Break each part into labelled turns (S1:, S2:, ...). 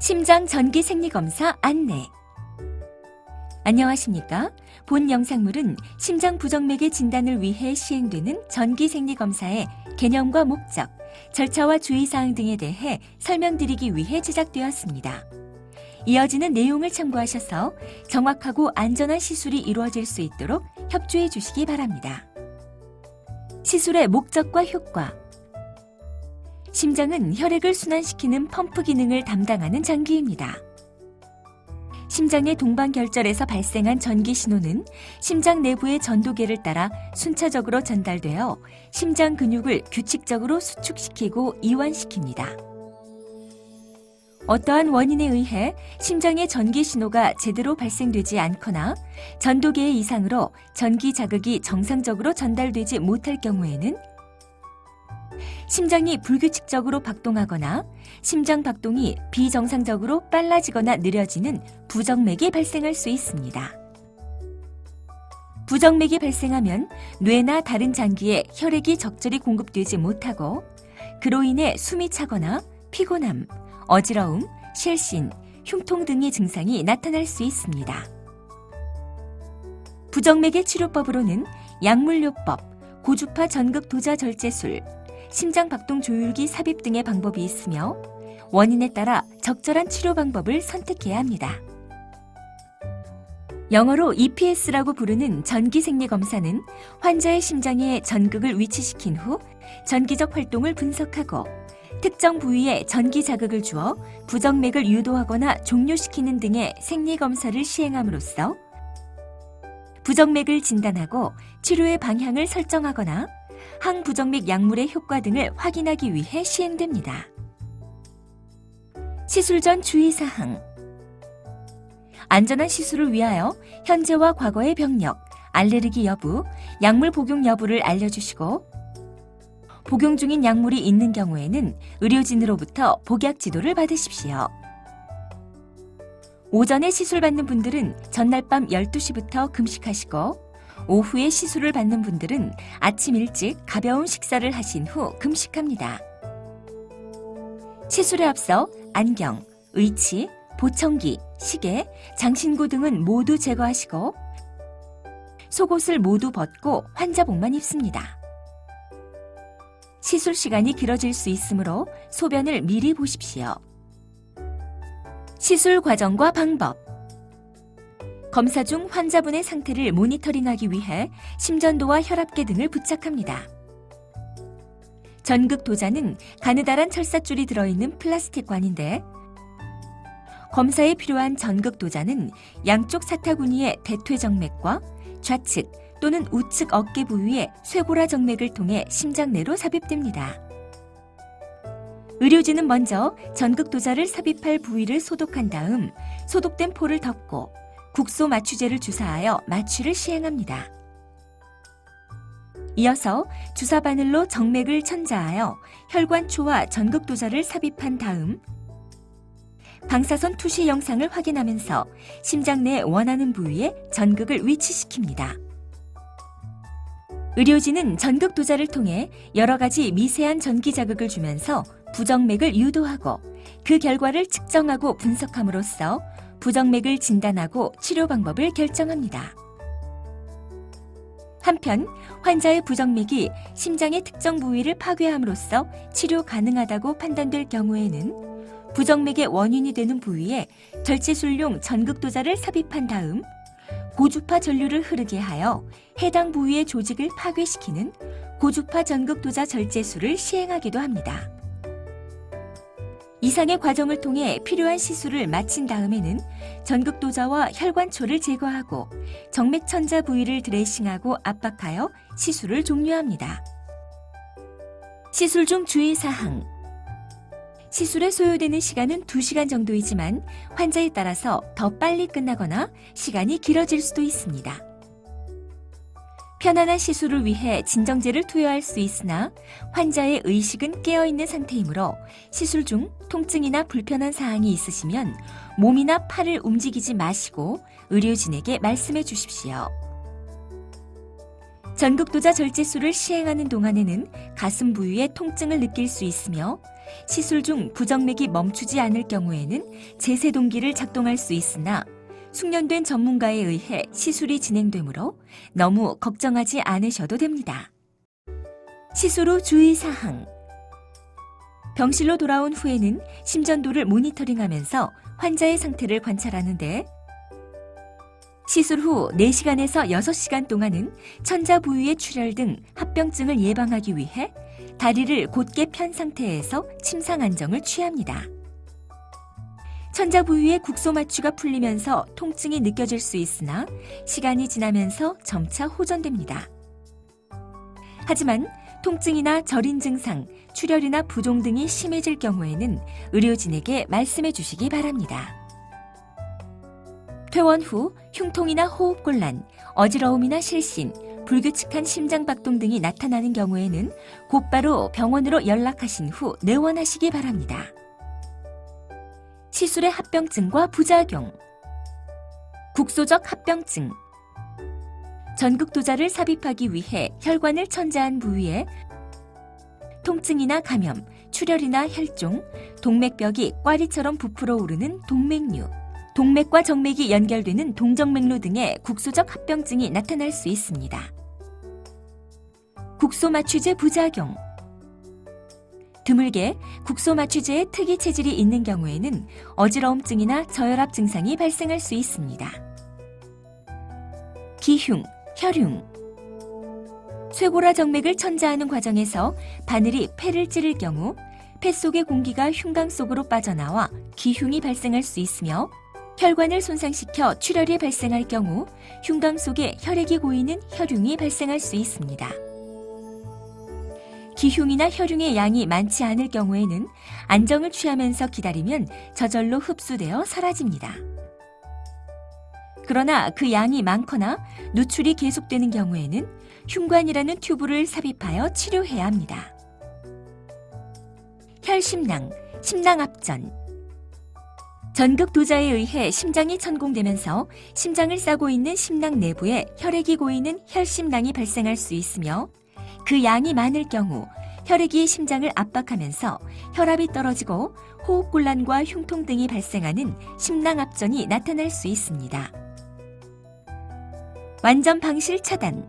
S1: 심장 전기 생리검사 안내. 안녕하십니까? 본 영상물은 심장 부정맥의 진단을 위해 시행되는 전기 생리검사의 개념과 목적, 절차와 주의사항 등에 대해 설명드리기 위해 제작되었습니다. 이어지는 내용을 참고하셔서 정확하고 안전한 시술이 이루어질 수 있도록 협조해 주시기 바랍니다. 시술의 목적과 효과. 심장은 혈액을 순환시키는 펌프 기능을 담당하는 장기입니다. 심장의 동반결절에서 발생한 전기 신호는 심장 내부의 전도계를 따라 순차적으로 전달되어 심장 근육을 규칙적으로 수축시키고 이완시킵니다. 어떠한 원인에 의해 심장의 전기 신호가 제대로 발생되지 않거나 전도계의 이상으로 전기 자극이 정상적으로 전달되지 못할 경우에는 심장이 불규칙적으로 박동하거나 심장 박동이 비정상적으로 빨라지거나 느려지는 부정맥이 발생할 수 있습니다. 부정맥이 발생하면 뇌나 다른 장기에 혈액이 적절히 공급되지 못하고 그로 인해 숨이 차거나 피곤함, 어지러움, 실신, 흉통 등의 증상이 나타날 수 있습니다. 부정맥의 치료법으로는 약물요법, 고주파 전극도자절제술, 심장박동 조율기 삽입 등의 방법이 있으며 원인에 따라 적절한 치료 방법을 선택해야 합니다. 영어로 EPS라고 부르는 전기생리검사는 환자의 심장에 전극을 위치시킨 후 전기적 활동을 분석하고 특정 부위에 전기 자극을 주어 부정맥을 유도하거나 종료시키는 등의 생리검사를 시행함으로써 부정맥을 진단하고 치료의 방향을 설정하거나 항부정맥 약물의 효과 등을 확인하기 위해 시행됩니다. 시술 전 주의사항. 안전한 시술을 위하여 현재와 과거의 병력, 알레르기 여부, 약물 복용 여부를 알려주시고 복용 중인 약물이 있는 경우에는 의료진으로부터 복약 지도를 받으십시오. 오전에 시술 받는 분들은 전날 밤 12시부터 금식하시고 오후에 시술을 받는 분들은 아침 일찍 가벼운 식사를 하신 후 금식합니다. 시술에 앞서 안경, 의치, 보청기, 시계, 장신구 등은 모두 제거하시고 속옷을 모두 벗고 환자복만 입습니다. 시술 시간이 길어질 수 있으므로 소변을 미리 보십시오. 시술 과정과 방법. 검사 중 환자분의 상태를 모니터링하기 위해 심전도와 혈압계 등을 부착합니다. 전극도자는 가느다란 철사줄이 들어있는 플라스틱 관인데 검사에 필요한 전극도자는 양쪽 사타구니의 대퇴정맥과 좌측 또는 우측 어깨 부위의 쇄골화 정맥을 통해 심장 내로 삽입됩니다. 의료진은 먼저 전극도자를 삽입할 부위를 소독한 다음 소독된 포를 덮고 국소 마취제를 주사하여 마취를 시행합니다. 이어서 주사 바늘로 정맥을 천자하여 혈관초와 전극도자를 삽입한 다음 방사선 투시 영상을 확인하면서 심장 내 원하는 부위에 전극을 위치시킵니다. 의료진은 전극도자를 통해 여러 가지 미세한 전기 자극을 주면서 부정맥을 유도하고 그 결과를 측정하고 분석함으로써 부정맥을 진단하고 치료 방법을 결정합니다. 한편 환자의 부정맥이 심장의 특정 부위를 파괴함으로써 치료 가능하다고 판단될 경우에는 부정맥의 원인이 되는 부위에 절제술용 전극도자를 삽입한 다음 고주파 전류를 흐르게 하여 해당 부위의 조직을 파괴시키는 고주파 전극도자 절제술을 시행하기도 합니다. 이상의 과정을 통해 필요한 시술을 마친 다음에는 전극도자와 혈관초를 제거하고 정맥천자 부위를 드레싱하고 압박하여 시술을 종료합니다. 시술 중 주의사항. 시술에 소요되는 시간은 2시간 정도이지만 환자에 따라서 더 빨리 끝나거나 시간이 길어질 수도 있습니다. 편안한 시술을 위해 진정제를 투여할 수 있으나 환자의 의식은 깨어있는 상태이므로 시술 중 통증이나 불편한 사항이 있으시면 몸이나 팔을 움직이지 마시고 의료진에게 말씀해 주십시오. 전극도자 절제술을 시행하는 동안에는 가슴 부위에 통증을 느낄 수 있으며 시술 중 부정맥이 멈추지 않을 경우에는 제세동기를 작동할 수 있으나 숙련된 전문가에 의해 시술이 진행되므로 너무 걱정하지 않으셔도 됩니다. 시술 후 주의사항. 병실로 돌아온 후에는 심전도를 모니터링하면서 환자의 상태를 관찰하는데 시술 후 4시간에서 6시간 동안은 천자 부위의 출혈 등 합병증을 예방하기 위해 다리를 곧게 편 상태에서 침상 안정을 취합니다. 천자 부위의 국소 마취가 풀리면서 통증이 느껴질 수 있으나 시간이 지나면서 점차 호전됩니다. 하지만 통증이나 저린 증상, 출혈이나 부종 등이 심해질 경우에는 의료진에게 말씀해 주시기 바랍니다. 퇴원 후 흉통이나 호흡곤란, 어지러움이나 실신, 불규칙한 심장박동 등이 나타나는 경우에는 곧바로 병원으로 연락하신 후 내원하시기 바랍니다. 시술의 합병증과 부작용. 국소적 합병증. 전극도자를 삽입하기 위해 혈관을 천자한 부위에 통증이나 감염, 출혈이나 혈종, 동맥벽이 꽈리처럼 부풀어 오르는 동맥류, 동맥과 정맥이 연결되는 동정맥류 등의 국소적 합병증이 나타날 수 있습니다. 국소마취제 부작용. 드물게 국소마취제의 특이 체질이 있는 경우에는 어지러움증이나 저혈압 증상이 발생할 수 있습니다. 기흉, 혈흉. 쇄골화 정맥을 천자하는 과정에서 바늘이 폐를 찌를 경우 폐 속의 공기가 흉곽 속으로 빠져나와 기흉이 발생할 수 있으며 혈관을 손상시켜 출혈이 발생할 경우 흉곽 속에 혈액이 고이는 혈흉이 발생할 수 있습니다. 기흉이나 혈흉의 양이 많지 않을 경우에는 안정을 취하면서 기다리면 저절로 흡수되어 사라집니다. 그러나 그 양이 많거나 누출이 계속되는 경우에는 흉관이라는 튜브를 삽입하여 치료해야 합니다. 혈심낭, 심낭압전. 전극도자에 의해 심장이 천공되면서 심장을 싸고 있는 심낭 내부에 혈액이 고이는 혈심낭이 발생할 수 있으며 그 양이 많을 경우 혈액이 심장을 압박하면서 혈압이 떨어지고 호흡곤란과 흉통 등이 발생하는 심낭압전이 나타날 수 있습니다. 완전 방실 차단.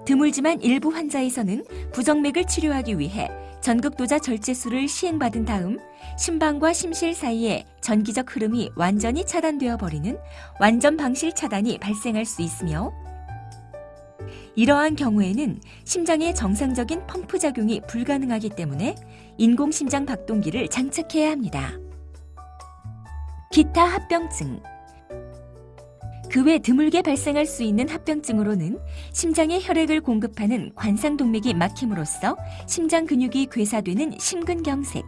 S1: 드물지만 일부 환자에서는 부정맥을 치료하기 위해 전극도자 절제술을 시행받은 다음 심방과 심실 사이에 전기적 흐름이 완전히 차단되어 버리는 완전 방실 차단이 발생할 수 있으며 이러한 경우에는 심장의 정상적인 펌프 작용이 불가능하기 때문에 인공심장 박동기를 장착해야 합니다. 기타 합병증. 그 외 드물게 발생할 수 있는 합병증으로는 심장에 혈액을 공급하는 관상동맥이 막힘으로써 심장 근육이 괴사되는 심근경색,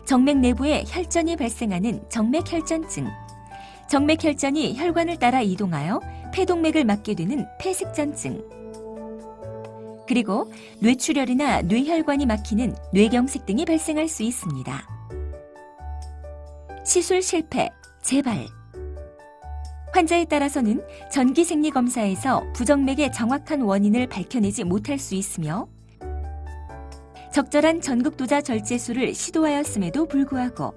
S1: 정맥 내부에 혈전이 발생하는 정맥혈전증, 정맥혈전이 혈관을 따라 이동하여 폐동맥을 막게 되는 폐색전증, 그리고 뇌출혈이나 뇌혈관이 막히는 뇌경색 등이 발생할 수 있습니다. 시술 실패, 재발. 환자에 따라서는 전기생리검사에서 부정맥의 정확한 원인을 밝혀내지 못할 수 있으며 적절한 전극도자 절제술을 시도하였음에도 불구하고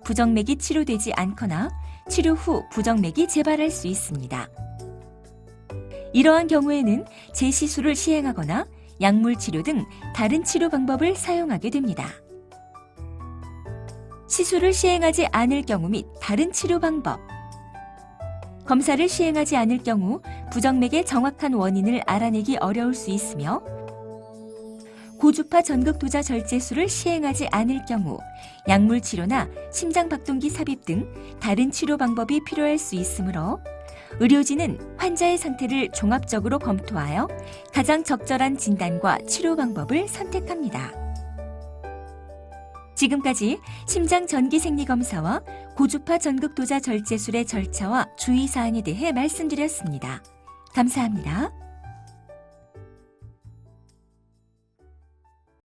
S1: 부정맥이 치료되지 않거나 치료 후 부정맥이 재발할 수 있습니다. 이러한 경우에는 재시술을 시행하거나 약물 치료 등 다른 치료 방법을 사용하게 됩니다. 시술을 시행하지 않을 경우 및 다른 치료 방법. 검사를 시행하지 않을 경우 부정맥의 정확한 원인을 알아내기 어려울 수 있으며 고주파 전극도자 절제술을 시행하지 않을 경우 약물 치료나 심장박동기 삽입 등 다른 치료 방법이 필요할 수 있으므로 의료진은 환자의 상태를 종합적으로 검토하여 가장 적절한 진단과 치료 방법을 선택합니다. 지금까지 심장 전기생리검사와 고주파 전극도자 절제술의 절차와 주의사항에 대해 말씀드렸습니다. 감사합니다.